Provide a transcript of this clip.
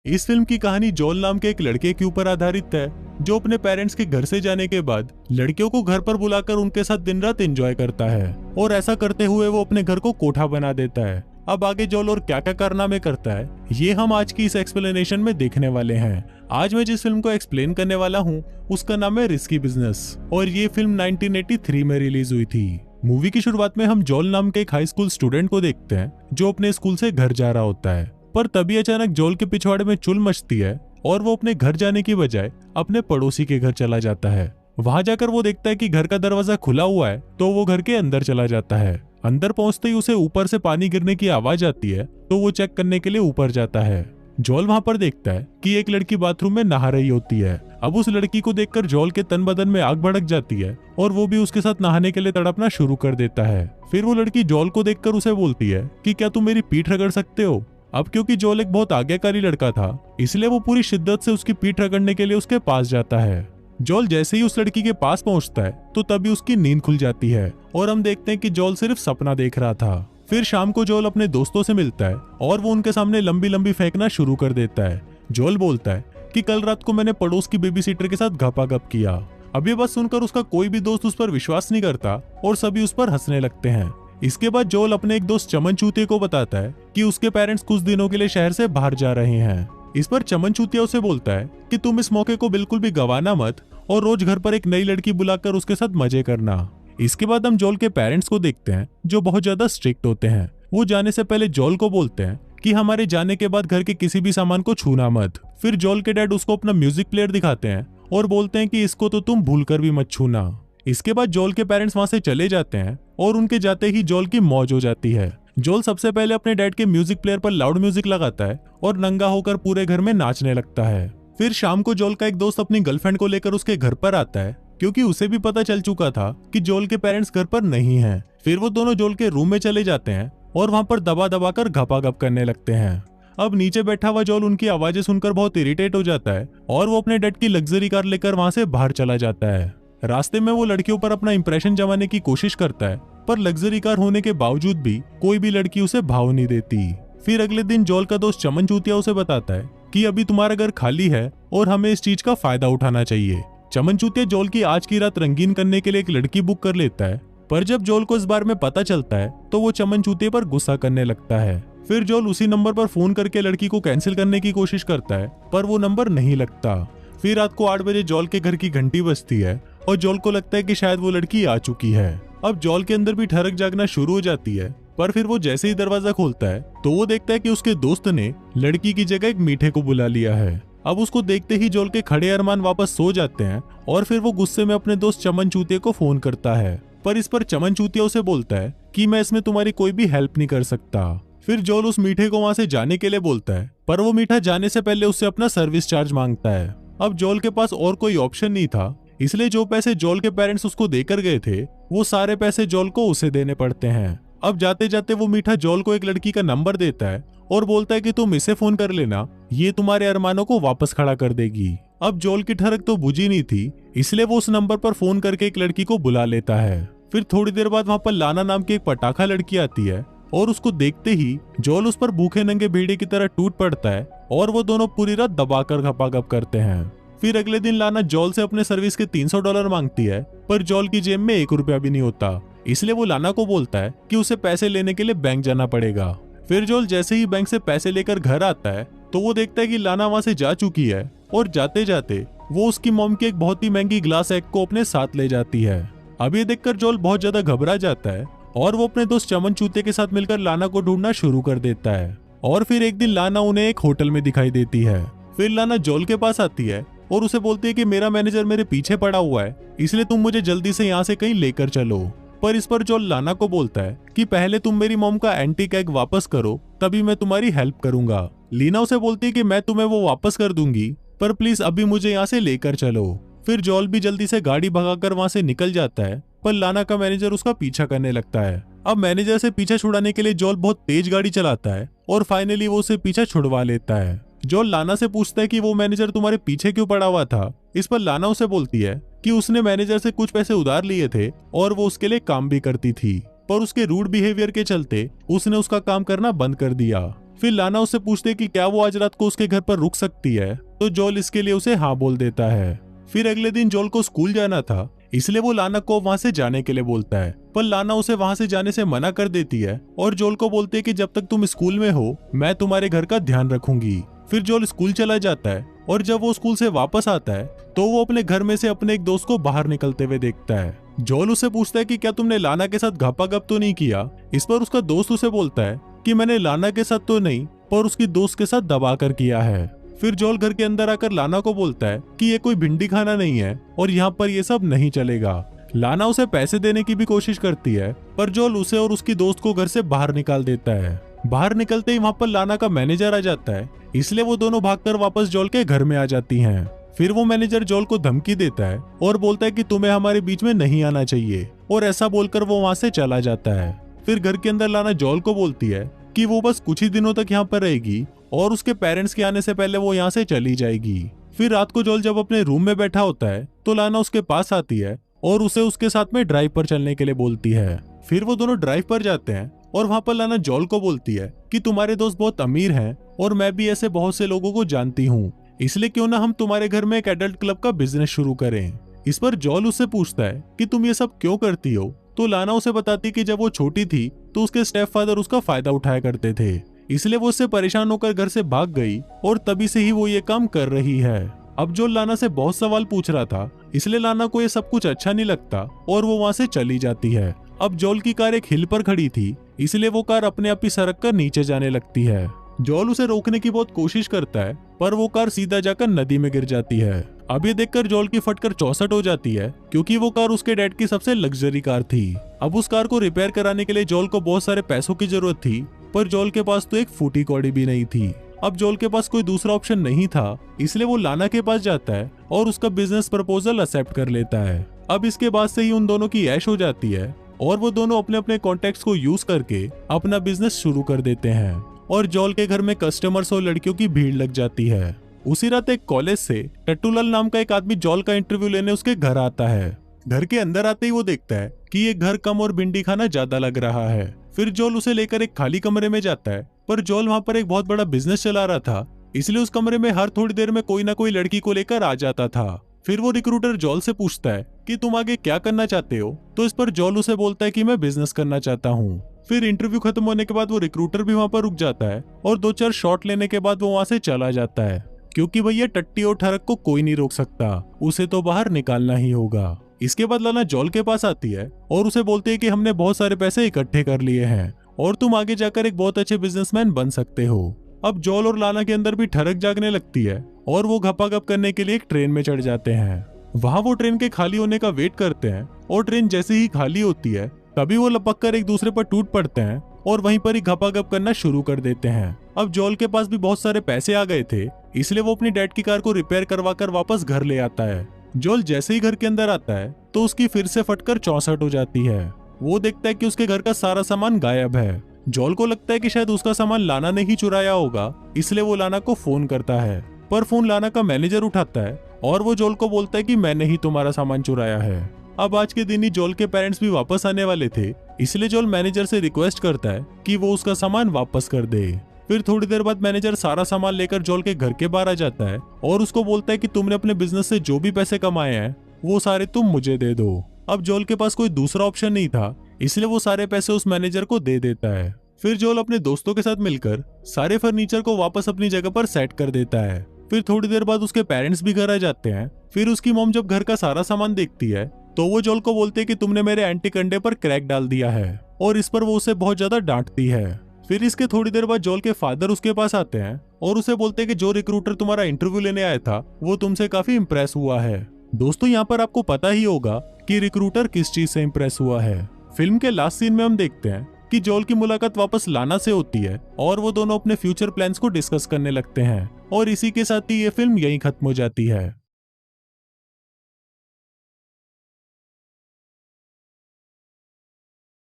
इस फिल्म की कहानी जोल नाम के एक लड़के के ऊपर आधारित है जो अपने पेरेंट्स के घर से जाने के बाद लड़कियों को घर पर बुलाकर उनके साथ दिन रात एंजॉय करता है और ऐसा करते हुए वो अपने घर को कोठा बना देता है। अब आगे जोल और क्या क्या कारनामे करता है ये हम आज की इस एक्सप्लेनेशन में देखने वाले हैं। आज मैं जिस फिल्म को एक्सप्लेन करने वाला हूँ उसका नाम है रिस्की बिजनेस और ये फिल्म 1983 में रिलीज हुई थी। मूवी की शुरुआत में हम जोल नाम के एक हाई स्कूल स्टूडेंट को देखते हैं जो अपने स्कूल से घर जा रहा होता है, पर तभी अचानक जोल के पिछवाड़े में चुल मचती है और वो अपने घर जाने की बजाय अपने पड़ोसी के घर चला जाता है। वहां जाकर वो देखता है कि घर का दरवाजा खुला हुआ है तो वो घर के अंदर चला जाता है। अंदर पहुंचते ही उसे ऊपर से पानी गिरने की आवाज आती है तो वो चेक करने के लिए ऊपर जाता है। जोल वहां पर देखता है कि एक लड़की बाथरूम में नहा रही होती है। अब उस लड़की को देखकर जोल के तन बदन में आग भड़क जाती है और वो भी उसके साथ नहाने के लिए तड़पना शुरू कर देता है। फिर वो लड़की जोल को देखकर उसे बोलती है कि क्या तुम मेरी पीठ रगड़ सकते हो। अब क्योंकि जोल एक बहुत आज्ञाकारी लड़का था इसलिए वो पूरी शिद्दत से उसकी पीठ रगड़ने के लिए उसके पास जाता है। जोल जैसे ही उस लड़की के पास पहुंचता है तो तभी उसकी नींद खुल जाती है और हम देखते हैं कि जोल सिर्फ सपना देख रहा था। फिर शाम को जोल अपने दोस्तों से मिलता है और वो उनके सामने लंबी लंबी फेंकना शुरू कर देता है। जोल बोलता है कि कल रात को मैंने पड़ोस की बेबी सीटर के साथ गपागप किया। अब ये बात सुनकर उसका कोई भी दोस्त उस पर विश्वास नहीं करता और सभी उस पर हंसने लगते हैं। इसके बाद जोल अपने एक दोस्त चमन चूतिया को बताता है कि उसके पेरेंट्स कुछ दिनों के लिए शहर से बाहर जा रहे हैं। इस पर चमन चूतिया उसे बोलता है कि तुम इस मौके को बिल्कुल भी गंवाना मत और रोज घर पर एक नई लड़की बुलाकर उसके साथ मजे करना। इसके बाद हम जोल के पेरेंट्स को देखते हैं जो बहुत ज्यादा स्ट्रिक्ट होते हैं। वो जाने से पहले जोल को बोलते हैं कि हमारे जाने के बाद घर के किसी भी सामान को छूना मत। फिर जोल के डैड उसको अपना म्यूजिक प्लेयर दिखाते हैं और बोलते हैं कि इसको तो तुम भूलकर भी मत छूना। इसके बाद जोल के पेरेंट्स वहां से चले जाते हैं और उनके जाते ही जोल की मौज हो जाती है। जोल सबसे पहले अपने डैड के म्यूजिक प्लेयर पर लाउड म्यूजिक लगाता है और नंगा होकर पूरे घर में नाचने लगता है। फिर शाम को जोल का एक दोस्त अपनी गर्लफ्रेंड को लेकर उसके घर पर आता है क्योंकि उसे भी पता चल चुका था कि जोल के पेरेंट्स घर पर नहीं हैं। फिर वो दोनों जोल के रूम में चले जाते हैं और वहां पर दबा दबा कर घपाघप करने लगते हैं। अब नीचे बैठा हुआ जोल उनकी आवाजें सुनकर बहुत इरिटेट हो जाता है और वो अपने डैड की लग्जरी कार लेकर वहां से बाहर चला जाता है। रास्ते में वो लड़कियों पर अपना इंप्रेशन जमाने की कोशिश करता है पर लग्जरी कार होने के बावजूद भी कोई भी लड़की उसे भाव नहीं देती। फिर अगले दिन जोल का दोस्त चमन चूतिया उसे बताता है कि अभी तुम्हारा घर खाली है और हमें इस चीज का फायदा उठाना चाहिए। चमन चूतिया जोल की आज की रात रंगीन करने के लिए एक लड़की बुक कर लेता है, पर जब जोल को इस बारे में पता चलता है तो वो चमन चूतिया पर गुस्सा करने लगता है। फिर जोल उसी नंबर पर फोन करके लड़की को कैंसिल करने की कोशिश करता है पर वो नंबर नहीं लगता। फिर रात को 8 बजे जोल के घर की घंटी बजती है और जोल को लगता है कि शायद वो लड़की आ चुकी है। अब जोल के अंदर भी ठरक जागना शुरू हो जाती है, पर फिर वो जैसे ही दरवाजा खोलता है तो वो देखता है कि उसके दोस्त ने लड़की की जगह एक मीठे को बुला लिया है। अब उसको देखते ही जोल के खड़े अरमान वापस सो जाते हैं और फिर वो गुस्से में अपने दोस्त चमन चूतिया को फोन करता है, पर इस पर चमन चूतिया उसे बोलता है कि मैं इसमें तुम्हारी कोई भी हेल्प नहीं कर सकता। फिर जोल उस मीठे को वहां से जाने के लिए बोलता है, पर वो मीठा जाने से पहले उससे अपना सर्विस चार्ज मांगता है। अब जोल के पास और कोई ऑप्शन नहीं था, इसलिए जो पैसे जोल के पेरेंट्स उसको देकर गए थे वो सारे पैसे जोल को उसे देने पड़ते हैं। अब जाते जाते वो मीठा जोल को एक लड़की का नंबर देता है और बोलता है कि तुम इसे फोन कर लेना, ये तुम्हारे अरमानों को वापस खड़ा कर देगी। अब जोल की ठरक तो बुझी नहीं थी, इसलिए वो उस नंबर पर फोन करके एक लड़की को बुला लेता है। फिर थोड़ी देर बाद वहां पर लाना नाम की एक पटाखा लड़की आती है और उसको देखते ही जोल उस पर भूखे नंगे भेड़िए की तरह टूट पड़ता है और वो दोनों पूरी रात दबाकर घपाघप करते हैं। फिर अगले दिन लाना जोल से अपने सर्विस के $300 मांगती है, पर जोल की जेब में 1 रुपया भी नहीं होता, इसलिए वो लाना को बोलता है कि उसे पैसे लेने के लिए बैंक जाना पड़ेगा। फिर जोल जैसे ही बैंक से पैसे लेकर घर आता है तो वो देखता है कि लाना वहां से जा चुकी है और जाते जाते वो उसकी मॉम की एक बहुत ही महंगी ग्लास एग को अपने साथ ले जाती है। अब ये देखकर जोल बहुत ज्यादा घबरा जाता है और वो अपने दोस्त चमन चूतिया के साथ मिलकर लाना को ढूंढना शुरू कर देता है। और फिर एक दिन लाना उन्हें एक होटल में दिखाई देती है। फिर लाना जोल के पास आती है और उसे बोलती है कि मेरा मैनेजर मेरे पीछे पड़ा हुआ है, इसलिए तुम मुझे जल्दी से यहाँ से कहीं लेकर चलो। पर इस पर जोल लाना को बोलता है कि पहले तुम मेरी मॉम का एंटीक एग वापस करो, तभी मैं तुम्हारी हेल्प करूंगा। लीना उसे बोलती है कि मैं तुम्हें वो वापस कर दूंगी, पर प्लीज अभी मुझे यहाँ से लेकर चलो। फिर जोल भी जल्दी से गाड़ी भगाकर वहां से निकल जाता है, पर लाना का मैनेजर उसका पीछा करने लगता है। अब मैनेजर से पीछा छुड़ाने के लिए जोल बहुत तेज गाड़ी चलाता है और फाइनली वो उसे पीछा छुड़वा लेता है। जोल लाना से पूछता है कि वो मैनेजर तुम्हारे पीछे क्यों पड़ा हुआ था। इस पर लाना उसे बोलती है कि उसने मैनेजर से कुछ पैसे उधार लिए थे और वो उसके लिए काम भी करती थी, पर उसके रूड बिहेवियर के चलते उसने उसका काम करना बंद कर दिया। फिर लाना उससे पूछते कि क्या वो आज रात को उसके घर पर रुक सकती है, तो जोल इसके लिए उसे हाँ बोल देता है। फिर अगले दिन जोल को स्कूल जाना था, इसलिए वो लाना को वहां से जाने के लिए बोलता है, पर लाना उसे वहां से जाने से मना कर देती है और जोल को बोलती है कि जब तक तुम स्कूल में हो मैं तुम्हारे घर का ध्यान रखूंगी। फिर जोल स्कूल चला जाता है और जब वो स्कूल से वापस आता है तो वो अपने घर में से अपने एक दोस्त को बाहर निकलते हुए देखता है। जोल उससे पूछता है कि क्या तुमने लाना के साथ घपाघप तो नहीं किया। इस पर उसका दोस्त उसे बोलता है कि मैंने लाना के साथ तो नहीं, पर उसकी दोस्त के साथ दबा कर किया है। फिर जोल घर के अंदर आकर लाना को बोलता है कि ये कोई भिंडी खाना नहीं है और यहाँ पर ये सब नहीं चलेगा। लाना उसे पैसे देने की भी कोशिश करती है, पर जोल उसे और उसकी दोस्त को घर से बाहर निकाल देता है। बाहर निकलते ही वहाँ पर लाना का मैनेजर आ जाता है, इसलिए वो दोनों भागकर वापस जोल के घर में आ जाती हैं। फिर वो मैनेजर जोल को धमकी देता है और बोलता है कि तुम्हें हमारे बीच में नहीं आना चाहिए, और ऐसा बोलकर वो वहाँ से चला जाता है। फिर घर के अंदर लाना जोल को बोलती है कि वो बस कुछ ही दिनों तक यहाँ पर रहेगी और उसके पेरेंट्स के आने से पहले वो यहाँ से चली जाएगी। फिर रात को जोल जब अपने रूम में बैठा होता है तो लाना उसके पास आती है और उसे उसके साथ में ड्राइव पर चलने के लिए बोलती है। फिर वो दोनों ड्राइव पर जाते हैं और वहाँ पर लाना जोल को बोलती है कि तुम्हारे दोस्त बहुत अमीर हैं और मैं भी ऐसे बहुत से लोगों को जानती हूँ, इसलिए क्यों ना हम तुम्हारे घर में एक एडल्ट क्लब का बिजनेस शुरू करें। इस पर जोल उससे पूछता है कि तुम ये सब क्यों करती हो, तो लाना उसे बताती कि जब वो छोटी थी तो उसके स्टेप फादर उसका फायदा उठाया करते थे, इसलिए वो उससे परेशान होकर घर से भाग गई और तभी से ही वो ये काम कर रही है। अब जोल लाना से बहुत सवाल पूछ रहा था, इसलिए लाना को ये सब कुछ अच्छा नहीं लगता और वो वहाँ से चली जाती है। अब जोल की कार एक हिल पर खड़ी थी, इसलिए वो कार अपने आप ही सड़क कर नीचे जाने लगती है। जोल उसे रोकने की बहुत कोशिश करता है, पर वो कार सीधा जाकर नदी में गिर जाती है। अब ये देखकर जोल की फटकर 64 हो जाती है, क्योंकि वो कार उसके डैड की सबसे लग्जरी कार थी। अब उस कार को रिपेयर कराने के लिए जोल को बहुत सारे पैसों की जरूरत थी, पर जोल के पास तो एक फूटी कौड़ी भी नहीं थी। अब जोल के पास कोई दूसरा ऑप्शन नहीं था, इसलिए वो लाना के पास जाता है और उसका बिजनेस प्रपोजल एक्सेप्ट कर लेता है। अब इसके बाद से ही उन दोनों की ऐश हो जाती है और वो दोनों अपने अपने कॉन्टेक्ट्स को यूज करके अपना बिजनेस शुरू कर देते हैं और जोल के घर में कस्टमर्स और लड़कियों की भीड़ लग जाती है। उसी रात एक कॉलेज से टट्टूलाल नाम का एक आदमी जोल का इंटरव्यू लेने उसके घर आता है। घर के अंदर आते ही वो देखता है कि ये घर कम और भिंडी खाना ज्यादा लग रहा है। फिर जोल उसे लेकर एक खाली कमरे में जाता है, पर जोल वहाँ पर एक बहुत बड़ा बिजनेस चला रहा था, इसलिए उस कमरे में हर थोड़ी देर में कोई ना कोई लड़की को लेकर आ जाता था। फिर वो रिक्रूटर जोल से पूछता है कि तुम आगे क्या करना चाहते हो, तो इस पर जोल उसे बोलता है कि मैं बिजनेस करना चाहता हूँ। फिर इंटरव्यू खत्म होने के बाद वो रिक्रूटर भी वहाँ पर रुक जाता है और 2-4 शॉट लेने के बाद वो वहाँ से चला जाता है, क्योंकि भैया टट्टी और ठरक को कोई नहीं रोक सकता, उसे तो बाहर निकालना ही होगा। इसके बाद लाना जोल के पास आती है और उसे बोलती है कि हमने बहुत सारे पैसे इकट्ठे कर लिए हैं और तुम आगे जाकर एक बहुत अच्छे बिजनेसमैन बन सकते हो। अब जोल और लाना के अंदर भी ठरक जागने लगती है और वो घपाघप करने के लिए एक ट्रेन में चढ़ जाते हैं। वहाँ वो ट्रेन के खाली होने का वेट करते हैं और ट्रेन जैसे ही खाली होती है तभी वो लपक कर एक दूसरे पर टूट पड़ते हैं और वहीं पर ही घपाघप करना शुरू कर देते हैं। अब जोल के पास भी बहुत सारे पैसे आ गए थे, इसलिए वो अपनी डैड की कार को रिपेयर करवा कर वापस घर ले आता है। जोल जैसे ही घर के अंदर आता है तो उसकी फिर से फटकर 64 हो जाती है। वो देखता है कि उसके घर का सारा सामान गायब है। जोल को लगता है कि शायद उसका सामान लाना ने ही चुराया होगा, इसलिए वो लाना को फोन करता है, पर फोन लाना का मैनेजर उठाता है और वो जोल को बोलता है कि मैंने ही तुम्हारा सामान चुराया है। अब आज के दिन ही जोल के पेरेंट्स भी वापस आने वाले थे, इसलिए जोल मैनेजर से रिक्वेस्ट करता है कि वो उसका सामान वापस कर दे। फिर थोड़ी देर बाद मैनेजर सारा सामान लेकर जोल के घर के बाहर आ जाता है और उसको बोलता है कि तुमने अपने बिजनेस से जो भी पैसे कमाए हैं वो सारे तुम मुझे दे दो। अब जोल के पास कोई दूसरा ऑप्शन नहीं था, इसलिए वो सारे पैसे उस मैनेजर को दे देता है। फिर जोल अपने दोस्तों के साथ मिलकर सारे फर्नीचर को वापस अपनी जगह पर सेट कर देता है। फिर थोड़ी देर बाद उसके पेरेंट्स भी घर आ जाते हैं। फिर उसकी मॉम जब घर का सारा सामान देखती है तो वो जोल को बोलते हैं कि तुमने मेरे एंटी कंडे पर क्रैक डाल दिया है, और इस पर वो उसे बहुत ज्यादा डांटती है। फिर इसके थोड़ी देर बाद जोल के फादर उसके पास आते हैं और उसे बोलते हैं कि जो रिक्रूटर तुम्हारा इंटरव्यू लेने आया था वो तुमसे काफी इम्प्रेस हुआ है। दोस्तों, यहाँ पर आपको पता ही होगा कि रिक्रूटर किस चीज से इम्प्रेस हुआ है। फिल्म के लास्ट सीन में हम देखते हैं कि जोल की मुलाकात वापस लाना से होती है और वो दोनों अपने फ्यूचर प्लान्स को डिस्कस करने लगते हैं, और इसी के साथ ही ये फिल्म यहीं खत्म हो जाती है।